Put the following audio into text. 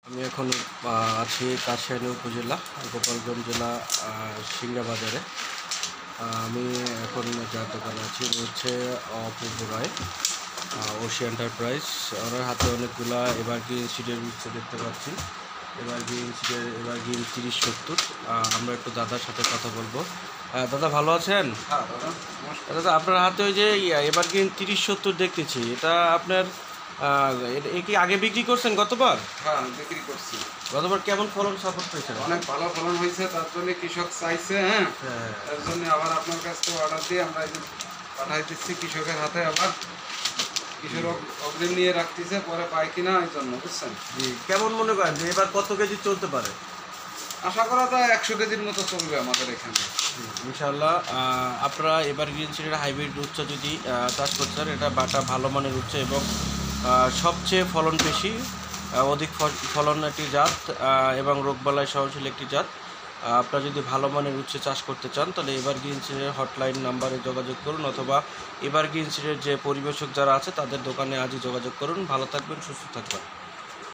আমি এখন আছি কাশিয়ানী উপজেলা গোপালগঞ্জ জেলা সিংড়া বাজারে। আমি এখন যার দোকানে আছি হচ্ছে অপূর্ব রায়, ওশি এন্টারপ্রাইজ। ওনার হাতে অনেকগুলা এভারগ্রিন সিডের উচ্ছে দেখতে পাচ্ছি। এভারগ্রিন সিডের এভারগ্রিন 30-70। আমরা একটু দাদার সাথে কথা বলবো। দাদা ভালো আছেন? হ্যাঁ দাদা, দাদা আপনার হাতে ওই যে এভারগ্রিন 30-70 দেখতেছি, এটা আপনার এ কি আগে বিক্রি করছেন গতবার? হ্যাঁ বিক্রি করছি। গতবার কেমন ফলন সাপোর্ট পেয়েছেন? অনেক ভালো ফলন হয়েছে, তার জন্য কৃষক চাইছে। হ্যাঁ, তার জন্য আবার আপনার কাছ থেকে অর্ডার দিয়ে আমরা এই যে পাঠাই দিচ্ছি কৃষকের হাতে। আবার কৃষক অগ্রিম নিয়ে রাখতেছে, পরে পায় কিনা এই জন্য, বুঝছেন। জি। কেমন মনে করেন যে এবার কত কেজি চলতে পারে? আশা করা যায় 100 কেজির মতো চলবে আমাদের এখানে। ইনশাআল্লাহ। আপনারা এবার গ্রিন সিডের হাইব্রিড উচ্চ যদি চাষ করতে চান, এটা বাটা ভালো মানের উচ্চ এবং সবচেয়ে ফলন বেশি, অধিক ফলন একটি জাত এবং রোগবালাই সহনশীল একটি জাত। আপনারা যদি ভালো মানের উচ্ছে চাষ করতে চান তাহলে এবার গ্রিন সিডের হটলাইন নাম্বারে যোগাযোগ করুন, অথবা এবার গ্রিন সিডের যে পরিবেশক যারা আছে তাদের দোকানে আজই যোগাযোগ করুন। ভালো থাকবেন, সুস্থ থাকবেন।